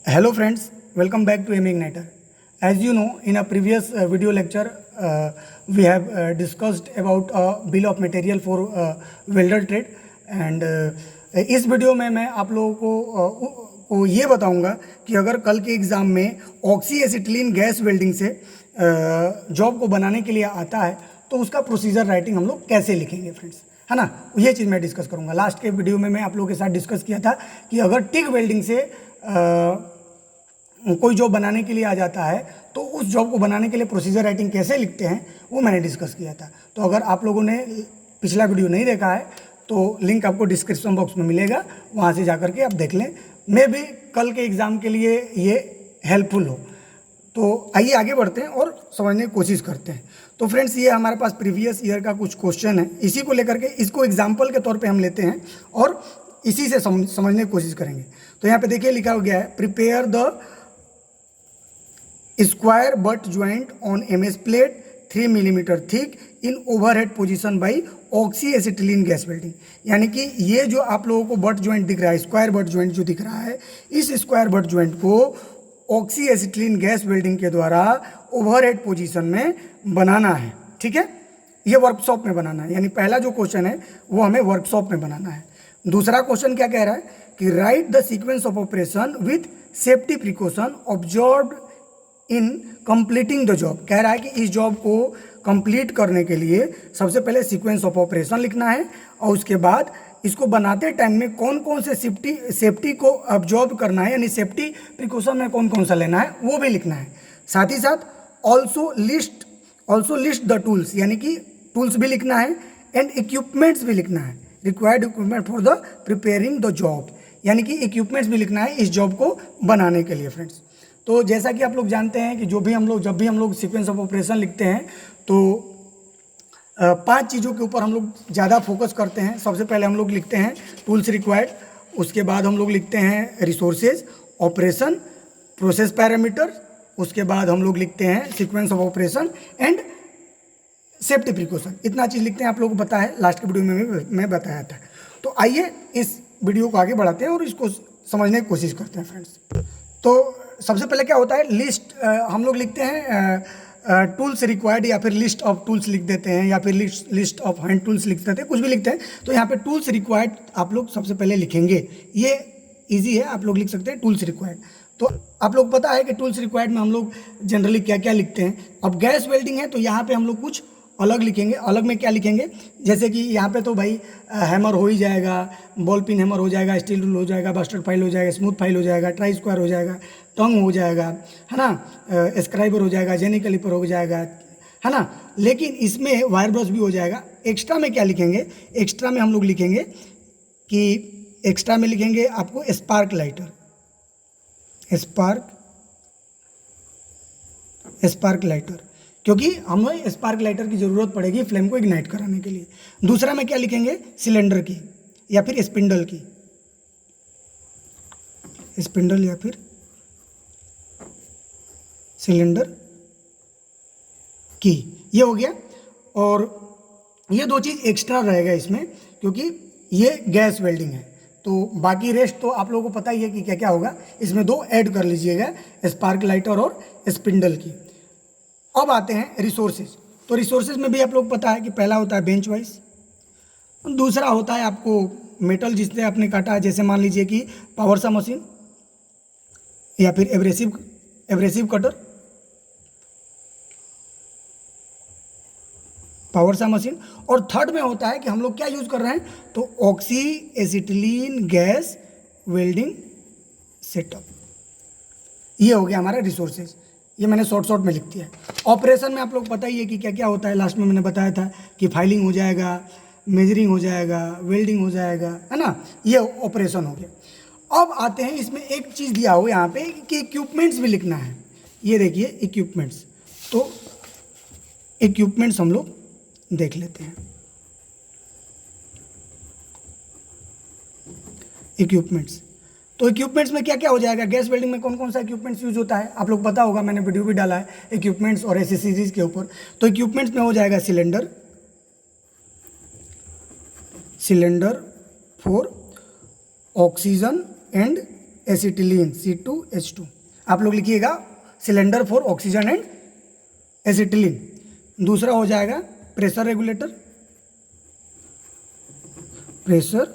Hello friends, welcome back to Aiming Igniter. As you know, in a previous video lecture, we have discussed about a bill of material for welder trade and इस video में मैं आप लोगों को ये बताऊंगा कि अगर कल के एग्ज़ाम में ऑक्सी एसिटिलीन गैस वेल्डिंग से जॉब को बनाने के लिए आता है तो उसका प्रोसीजर राइटिंग हम लोग कैसे लिखेंगे फ्रेंड्स, है ना। ये चीज़ मैं डिस्कस करूंगा। लास्ट के वीडियो में मैं आप लोगों के साथ डिस्कस किया था कि अगर टिग वेल्डिंग से कोई जॉब बनाने के लिए आ जाता है तो उस जॉब को बनाने के लिए प्रोसीजर राइटिंग कैसे लिखते हैं वो मैंने डिस्कस किया था। तो अगर आप लोगों ने पिछला वीडियो नहीं देखा है तो लिंक आपको डिस्क्रिप्शन बॉक्स में मिलेगा, वहाँ से जाकर के आप देख लें। मे भी कल के एग्ज़ाम के लिए ये हेल्पफुल हो। तो आइए आगे बढ़ते हैं और समझने की कोशिश करते हैं। तो फ्रेंड्स, ये हमारे पास प्रीवियस ईयर का कुछ क्वेश्चन है, इसी को लेकर के इसको एग्जाम्पल के तौर पे हम लेते हैं और इसी से समझने की कोशिश करेंगे। तो यहाँ पे देखिए लिखा हो गया है, prepare the square but joint on MS plate 3 millimetre thick in overhead position by oxy acetylene gas welding. यानी कि ये जो आप लोगों को बट ज्वाइंट दिख रहा है, स्क्वायर बट ज्वाइंट जो दिख रहा है, इस स्क्वायर बट ज्वाइंट को ऑक्सी एसिटिलीन गैस वेल्डिंग के द्वारा ओवरहेड पोजीशन में बनाना है। ठीक है, ये वर्कशॉप में बनाना है। यानी पहला जो क्वेश्चन है वो हमें वर्कशॉप में बनाना है। दूसरा क्वेश्चन क्या कह रहा है कि right the sequence of operation with safety precaution observed in completing the job. कह रहा है कि इस जॉब को कंप्लीट करने के लिए सबसे पहले सीक्वेंस ऑफ ऑपरेशन लिखना है और उसके बाद इसको बनाते टाइम में कौन कौन से सेफ्टी को ऑब्जर्व करना है, यानी सेफ्टी प्रिकॉशन में कौन कौन सा लेना है वो भी लिखना है। साथ ही साथ ऑल्सो लिस्ट द टूल्स, यानी कि टूल्स भी लिखना है एंड इक्विपमेंट्स भी लिखना है, required equipment for the preparing the job, यानी कि इक्विपमेंट्स भी लिखना है इस जॉब को बनाने के लिए फ्रेंड्स। तो जैसा कि आप लोग जानते हैं कि जब भी हम लोग सीक्वेंस ऑफ ऑपरेशन लिखते हैं तो 5 चीज़ों के ऊपर हम लोग ज़्यादा फोकस करते हैं। सबसे पहले हम लोग लिखते हैं टूल्स रिक्वायर्ड, उसके बाद हम लोग लिखते हैं रिसोर्सेज, ऑपरेशन, प्रोसेस पैरामीटर, उसके बाद हम लोग लिखते हैं sequence of operation and safety precaution. इतना चीज़ लिखते हैं, आप लोगों को पता है, लास्ट के वीडियो में मैं बताया था। तो आइए इस वीडियो को आगे बढ़ाते हैं और इसको समझने की कोशिश करते हैं फ्रेंड्स। तो सबसे पहले क्या होता है, लिस्ट हम लोग लिखते हैं टूल्स रिक्वायर्ड, या फिर लिस्ट ऑफ टूल्स लिख देते हैं, या फिर लिस्ट ऑफ हैंड टूल्स लिख देते हैं, कुछ भी लिखते हैं। तो यहाँ पे टूल्स रिक्वायर्ड आप लोग सबसे पहले लिखेंगे, ये इजी है, आप लोग लिख सकते हैं टूल्स रिक्वायर्ड। तो आप लोग पता है कि टूल्स रिक्वायर्ड में हम लोग जनरली क्या क्या लिखते हैं। अब गैस वेल्डिंग है तो यहाँ पे हम लोग कुछ अलग लिखेंगे। अलग में क्या लिखेंगे, जैसे कि यहाँ पे तो भाई हैमर हो ही जाएगा, बॉल पिन हैमर हो जाएगा, स्टील रूल हो जाएगा, बस्टर्ड फाइल हो जाएगा, स्मूथ फाइल हो जाएगा, ट्राई स्क्वायर हो जाएगा, टंग हो जाएगा, है ना, स्क्राइबर हो जाएगा, जेनी कैलिपर हो जाएगा, है ना। लेकिन इसमें वायर ब्रश भी हो जाएगा। एक्स्ट्रा में क्या लिखेंगे, एक्स्ट्रा में हम लोग लिखेंगे कि एक्स्ट्रा में लिखेंगे आपको स्पार्क लाइटर, स्पार्क लाइटर, क्योंकि हमें स्पार्क लाइटर की ज़रूरत पड़ेगी फ्लेम को इग्नाइट कराने के लिए। दूसरा में क्या लिखेंगे, सिलेंडर की या फिर स्पिंडल की, स्पिंडल या फिर सिलेंडर की, ये हो गया। और ये 2 चीज़ एक्स्ट्रा रहेगा इसमें क्योंकि ये गैस वेल्डिंग है। तो बाकी रेस्ट तो आप लोगों को पता ही है कि क्या क्या होगा, इसमें 2 ऐड कर लीजिएगा, स्पार्क लाइटर और स्पिंडल की। अब आते हैं रिसोर्सेज। तो रिसोर्सेज में भी आप लोग पता है कि पहला होता है बेंच वाइज, दूसरा होता है आपको मेटल जिससे आपने काटा है, जैसे मान लीजिए कि पावर सा मशीन या फिर एब्रेसिव कटर, पावर सा मशीन। और थर्ड में होता है कि हम लोग क्या यूज़ कर रहे हैं, तो oxy acetylene gas welding setup. ये हो गया हमारा रिसोर्सेज, ये मैंने शॉर्ट में लिख दिया है। ऑपरेशन में आप लोग पता ही है कि क्या क्या होता है, लास्ट में मैंने बताया था कि फाइलिंग हो जाएगा, मेजरिंग हो जाएगा, वेल्डिंग हो जाएगा, है ना, ये ऑपरेशन हो गया। अब आते हैं, इसमें एक चीज़ दिया हो यहाँ पे कि इक्विपमेंट्स भी लिखना है। ये देखिए इक्विपमेंट्स, तो इक्विपमेंट्स हम लोग देख लेते हैं। इक्विपमेंट्स, तो इक्विपमेंट्स में क्या क्या हो जाएगा, गैस वेल्डिंग में कौन कौन सा इक्विपमेंट्स यूज होता है आप लोग पता होगा, मैंने वीडियो भी डाला है इक्विपमेंट्स और एसेसरीज के ऊपर। तो इक्विपमेंट्स में हो जाएगा cylinder for oxygen and acetylene C2H2। आप लोग लिखिएगा cylinder for oxygen and acetylene. दूसरा हो जाएगा pressure regulator, pressure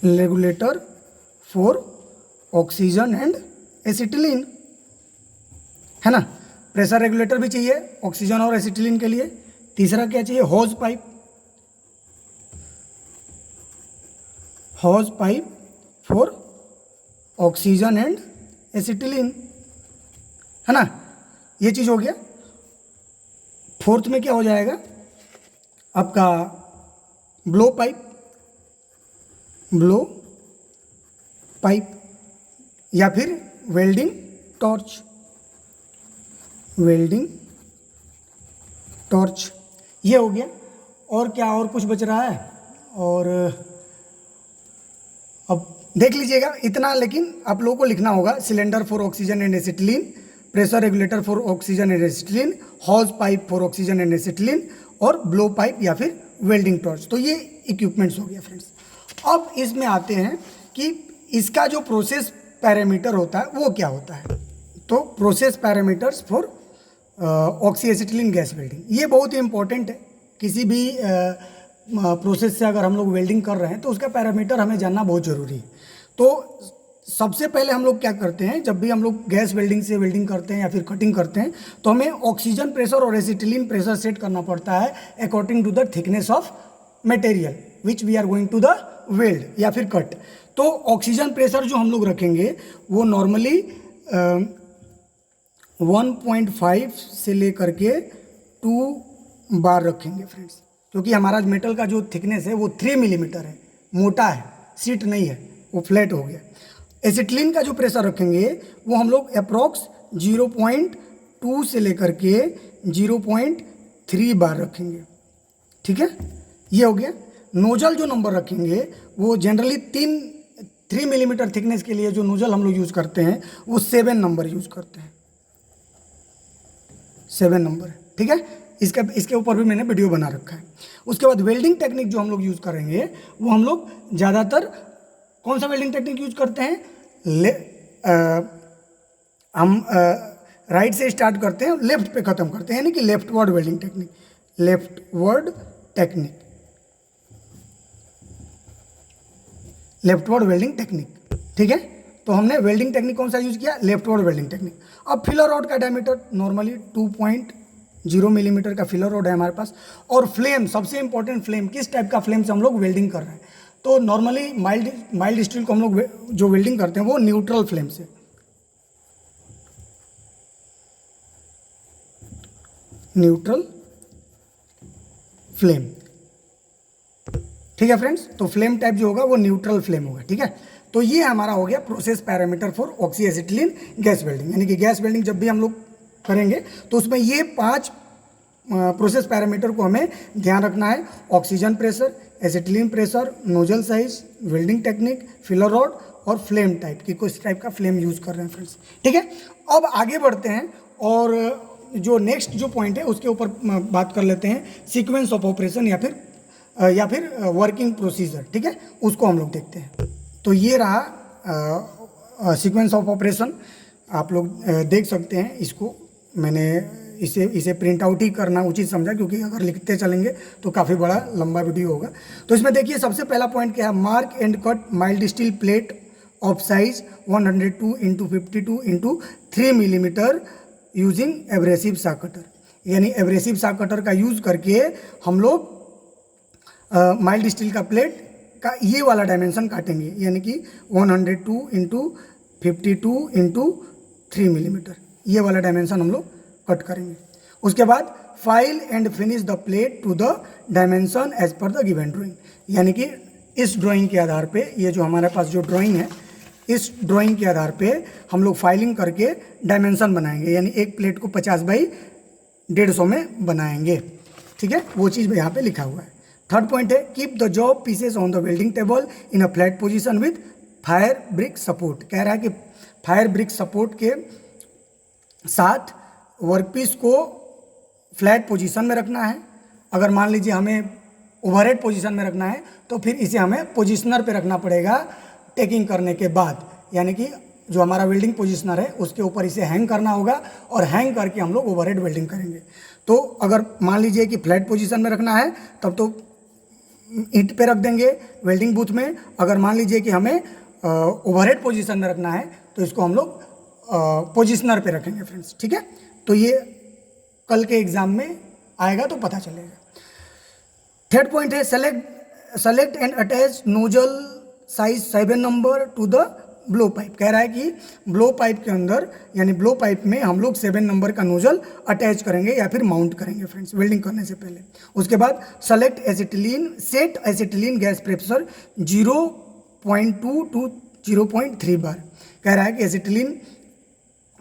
regulator for oxygen and acetylene, है ना। प्रेशर रेगुलेटर भी चाहिए ऑक्सीजन और एसिटिलीन के लिए। तीसरा क्या चाहिए, hose pipe, hose pipe for oxygen and acetylene, है ना। ये चीज़ हो गया। फोर्थ में क्या हो जाएगा आपका ब्लो पाइप, ब्लो पाइप या फिर वेल्डिंग टॉर्च, वेल्डिंग टॉर्च, ये हो गया। और क्या और कुछ बच रहा है, और अब देख लीजिएगा इतना, लेकिन आप लोगों को लिखना होगा cylinder for oxygen and acetylene, pressure regulator for oxygen and acetylene, हॉज pipe for oxygen and acetylene और ब्लो पाइप या फिर वेल्डिंग टॉर्च। तो ये इक्विपमेंट्स हो गया फ्रेंड्स। अब इसमें आते हैं कि इसका जो प्रोसेस पैरामीटर होता है वो क्या होता है। तो process parameters for oxy acetylene gas welding, ये बहुत ही इंपॉर्टेंट है। किसी भी प्रोसेस से अगर हम लोग वेल्डिंग कर रहे हैं तो उसका पैरामीटर हमें जानना बहुत ज़रूरी है। तो सबसे पहले हम लोग क्या करते हैं, जब भी हम लोग गैस वेल्डिंग से वेल्डिंग करते हैं या फिर कटिंग करते हैं तो हमें ऑक्सीजन प्रेशर और एसिटिलीन प्रेशर सेट करना पड़ता है according to the thickness of material which we are going to the weld या फिर कट। तो ऑक्सीजन प्रेशर जो हम लोग रखेंगे वो नॉर्मली 1.5 से लेकर के 2 बार रखेंगे फ्रेंड्स, क्योंकि हमारा मेटल का जो थिकनेस है वो 3 मिलीमीटर है, मोटा है, सीट नहीं है, वो फ्लैट हो गया। एसिटिलीन का जो प्रेशर रखेंगे वो हम लोग अप्रॉक्स 0.2 से लेकर के 0.3 बार रखेंगे, ठीक है, ये हो गया। नोजल जो नंबर रखेंगे वो जनरली 3 मिलीमीटर थिकनेस के लिए जो नोजल हम लोग यूज़ करते हैं वो 7 नंबर यूज़ करते हैं, 7 नंबर, ठीक है। इसके ऊपर भी मैंने वीडियो बना रखा है। उसके बाद वेल्डिंग टेक्निक जो हम लोग यूज़ करेंगे वो हम लोग ज़्यादातर कौन सा वेल्डिंग टेक्निक यूज़ करते हैं, हम राइट से स्टार्ट करते हैं, लेफ्ट पे ख़त्म करते हैं, यानी कि leftward welding technique, leftward technique, leftward welding technique, ठीक है। तो हमने वेल्डिंग टेक्निक कौन सा यूज़ किया, लेफ्टवर्ड वेल्डिंग टेक्निक। अब फिलर रॉड का डायमीटर नॉर्मली 2.0 मिलीमीटर का फिलर रॉड है हमारे पास। और फ्लेम, सबसे इंपॉर्टेंट फ्लेम, किस टाइप का फ्लेम से हम लोग वेल्डिंग कर रहे हैं। तो नॉर्मली माइल्ड स्टील को हम लोग जो वेल्डिंग करते हैं वो न्यूट्रल फ्लेम से, न्यूट्रल फ्लेम, ठीक है फ्रेंड्स। तो फ्लेम टाइप जो होगा वो न्यूट्रल फ्लेम होगा, ठीक है। तो ये हमारा हो गया process parameter for oxy acetylene gas welding, यानी कि गैस वेल्डिंग जब भी हम लोग करेंगे तो उसमें ये 5 प्रोसेस पैरामीटर को हमें ध्यान रखना है। Oxygen pressure, acetylene pressure, nozzle size, welding technique, filler rod और फ्लेम टाइप की किस टाइप का फ्लेम यूज़ कर रहे हैं फ्रेंड्स, ठीक है। अब आगे बढ़ते हैं और जो नेक्स्ट जो पॉइंट है उसके ऊपर बात कर लेते हैं, सीक्वेंस ऑफ ऑपरेशन या फिर वर्किंग प्रोसीजर, ठीक है, उसको हम लोग देखते हैं। तो ये रहा सीक्वेंस ऑफ ऑपरेशन, आप लोग देख सकते हैं इसको। मैंने इसे प्रिंट आउट ही करना उचित समझा, क्योंकि अगर लिखते चलेंगे तो काफ़ी बड़ा लंबा वीडियो होगा। तो इसमें देखिए सबसे पहला पॉइंट क्या है, mark and cut mild steel plate of size 102 × 52 × 3 millimetre using abrasive सा कटर, यानी एब्रेसिव सा कटर का यूज़ करके हम लोग माइल्ड स्टील का प्लेट का ये वाला डायमेंशन काटेंगे, यानी कि 102 × 52 × 3 मिलीमीटर, ये वाला डायमेंशन हम लोग कट करेंगे। उसके बाद file and finish the plate to the dimension as per the given drawing, यानी कि इस ड्राइंग के आधार पे, ये जो हमारे पास जो ड्राइंग है इस ड्राइंग के आधार पे हम लोग फाइलिंग करके डायमेंशन बनाएंगे, यानी एक प्लेट को 50 बाई 150 में बनाएंगे, ठीक है। वो चीज़ यहाँ पे लिखा हुआ है। थर्ड पॉइंट है, keep the job pieces on the welding table in a flat position with fire brick support. कह रहा है कि फायर ब्रिक सपोर्ट के साथ वर्कपीस को फ्लैट पोजीशन में रखना है। अगर मान लीजिए हमें ओवरहेड पोजीशन में रखना है तो फिर इसे हमें पोजिशनर पे रखना पड़ेगा, टेकिंग करने के बाद, यानी कि जो हमारा वेल्डिंग पोजिशनर है उसके ऊपर इसे हैंग करना होगा और हैंग करके हम लोग ओवरहेड वेल्डिंग करेंगे। तो अगर मान लीजिए कि फ्लैट पोजीशन में रखना है तब तो ईंट पे रख देंगे वेल्डिंग बूथ में। अगर मान लीजिए कि हमें ओवरहेड पोजीशन में रखना है तो इसको हम लोग पोजिशनर पे रखेंगे फ्रेंड्स, ठीक है। तो ये कल के एग्जाम में आएगा तो पता चलेगा। थर्ड पॉइंट है select and attach nozzle size 7 number two the blow pipe. कह रहा है कि ब्लो पाइप के अंदर यानी ब्लो पाइप में हम लोग 7 नंबर का नोजल अटैच करेंगे या फिर माउंट करेंगे फ्रेंड्स वेल्डिंग करने से पहले। उसके बाद set acetylene gas pressure 0.2 to 0.3 bar. कह रहा है कि एसिटिलीन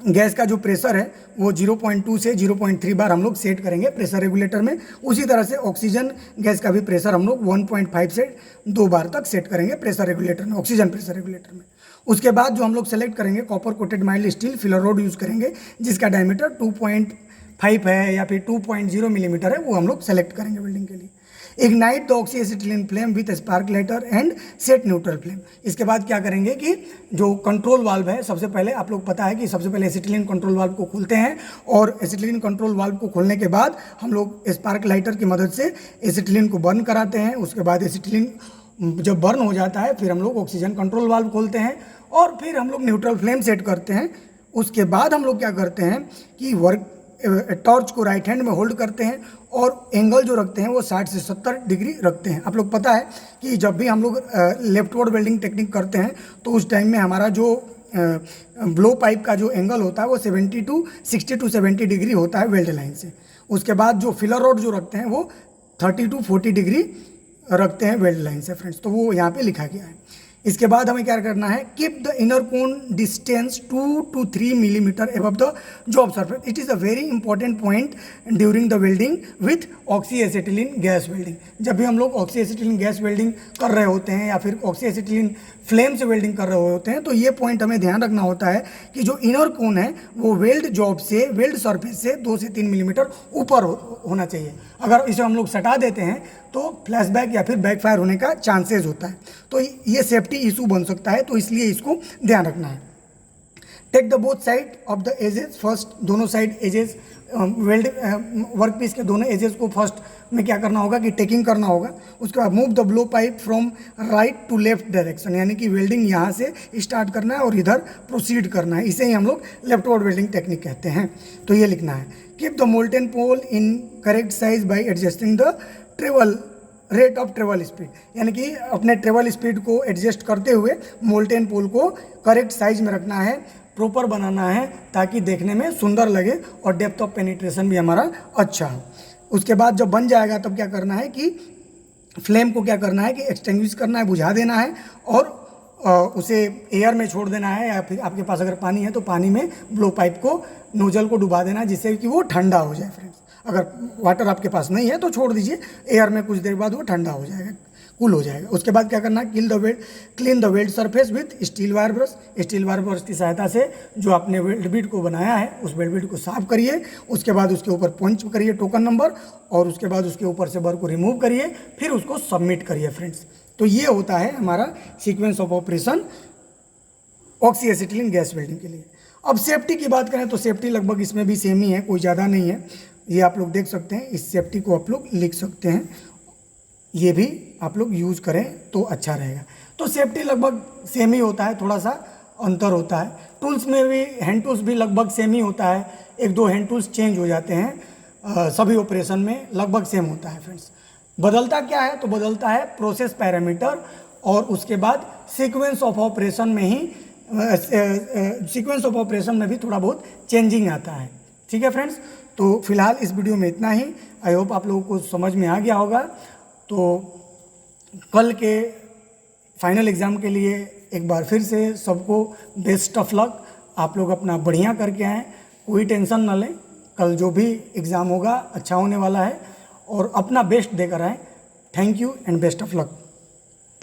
गैस का जो प्रेशर है वो 0.2 से 0.3 बार हम लोग सेट करेंगे प्रेशर रेगुलेटर में। उसी तरह से ऑक्सीजन गैस का भी प्रेशर हम लोग 1.5 से 2 बार तक सेट करेंगे प्रेशर रेगुलेटर में, ऑक्सीजन प्रेशर रेगुलेटर में। उसके बाद जो हम लोग सेलेक्ट करेंगे copper coated mild steel filler road use करेंगे जिसका डायमीटर 2.5 है या फिर 2.0 मिलीमीटर है, वो हम लोग सेलेक्ट करेंगे वेल्डिंग के लिए। Ignite the oxy acetylene flame with spark lighter and set neutral flame. इसके बाद क्या करेंगे कि जो कंट्रोल वाल्व है, सबसे पहले आप लोग पता है कि सबसे पहले एसिटिलीन कंट्रोल वाल्व को खोलते हैं और एसिटिलीन कंट्रोल वाल्व को खोलने के बाद हम लोग स्पार्क लाइटर की मदद से एसिटिलीन को बर्न कराते हैं। उसके बाद एसिटिलीन जब बर्न हो जाता है फिर हम लोग ऑक्सीजन कंट्रोल वाल्व खोलते हैं और फिर हम लोग न्यूट्रल फ्लेम सेट करते हैं। उसके बाद हम लोग क्या करते हैं कि टॉर्च को राइट हैंड में होल्ड करते हैं और एंगल जो रखते हैं वो 60 से 70 डिग्री रखते हैं। आप लोग पता है कि जब भी हम लोग लेफ्टवर्ड वेल्डिंग टेक्निक करते हैं तो उस टाइम में हमारा जो ब्लो पाइप का जो एंगल होता है वो 60 टू 70 डिग्री होता है वेल्ड लाइन से। उसके बाद जो फिलर रोड जो रखते हैं वो 30 टू 40 डिग्री रखते हैं वेल्ड लाइन से फ्रेंड्स, तो वो यहाँ पे लिखा गया है। इसके बाद हमें क्या करना है, keep the inner cone distance 2 to 3 millimetre above the job surface. It is a very important point during the welding with oxy acetylene gas welding. जब भी हम लोग ऑक्सी एसिटिलीन गैस वेल्डिंग कर रहे होते हैं या फिर ऑक्सी एसिटिलीन फ्लेम से वेल्डिंग कर रहे होते हैं तो ये पॉइंट हमें ध्यान रखना होता है कि जो इनर कोन है वो वेल्ड जॉब से, वेल्ड सरफेस से 2 से 3 मिलीमीटर ऊपर होना चाहिए। अगर इसे हम लोग सटा देते हैं तो फ्लैशबैक या फिर बैकफायर होने का चांसेस होता है, तो ये सेफ्टी इशू बन सकता है, तो इसलिए इसको ध्यान रखना है। Take the both side of the edges first. दोनों side edges weld work piece के दोनों एजेस को फर्स्ट में क्या करना होगा कि टेकिंग करना होगा। उसके बाद move the blow pipe from right to left direction, यानी कि वेल्डिंग यहाँ से स्टार्ट करना है और इधर प्रोसीड करना है। इसे ही हम लोग लेफ्टवर्ड वेल्डिंग टेक्निक कहते हैं, तो ये लिखना है। Keep the molten pool in correct size by adjusting the travel rate of travel speed, यानी कि अपने ट्रेवल स्पीड को एडजस्ट करते हुए मोल्टेन पोल को करेक्ट साइज में रखना है, प्रॉपर बनाना है ताकि देखने में सुंदर लगे और डेप्थ ऑफ पेनिट्रेशन भी हमारा अच्छा हो। उसके बाद जब बन जाएगा तब क्या करना है कि फ्लेम को क्या करना है कि एक्सटिंग्विश करना है, बुझा देना है और उसे एयर में छोड़ देना है, या फिर आपके पास अगर पानी है तो पानी में ब्लो पाइप को नोजल को डुबा देना है जिससे कि वो ठंडा हो जाए फ्रेंड्स। अगर वाटर आपके पास नहीं है तो छोड़ दीजिए, एयर में कुछ देर बाद वो ठंडा हो जाएगा, कूल हो जाएगा। उसके बाद क्या करना है, clean the weld surface with steel wire brush. Steel wire brush की सहायता से जो आपने वेल्ड बीट को बनाया है उस वेल्ड बीट को साफ करिए। उसके बाद उसके ऊपर पंच करिए टोकन नंबर और उसके बाद उसके ऊपर से बर को रिमूव करिए, फिर उसको सबमिट करिए फ्रेंड्स। तो ये होता है हमारा sequence of operation oxy acetylene gas welding के लिए। अब सेफ्टी की बात करें तो सेफ्टी लगभग इसमें भी सेम ही है, कोई ज़्यादा नहीं है। ये आप लोग देख सकते हैं, इस सेफ्टी को आप लोग लिख सकते हैं, ये भी आप लोग यूज़ करें तो अच्छा रहेगा। तो सेफ्टी लगभग सेम ही होता है, थोड़ा सा अंतर होता है। टूल्स में भी हैंड टूल्स भी लगभग सेम ही होता है, 1-2 हैंड टूल्स चेंज हो जाते हैं, सभी ऑपरेशन में लगभग सेम होता है फ्रेंड्स। बदलता क्या है, तो बदलता है प्रोसेस पैरामीटर और उसके बाद सीक्वेंस ऑफ ऑपरेशन में ही सीक्वेंस ऑफ ऑपरेशन में भी थोड़ा बहुत चेंजिंग आता है। ठीक है फ्रेंड्स, तो फिलहाल इस वीडियो में इतना ही। आई होप आप लोगों को समझ में आ गया होगा। तो कल के फाइनल एग्ज़ाम के लिए एक बार फिर से सबको बेस्ट ऑफ लक। आप लोग अपना बढ़िया करके आएँ, कोई टेंशन ना लें, कल जो भी एग्ज़ाम होगा अच्छा होने वाला है और अपना बेस्ट देकर आएँ। Thank you and best of luck.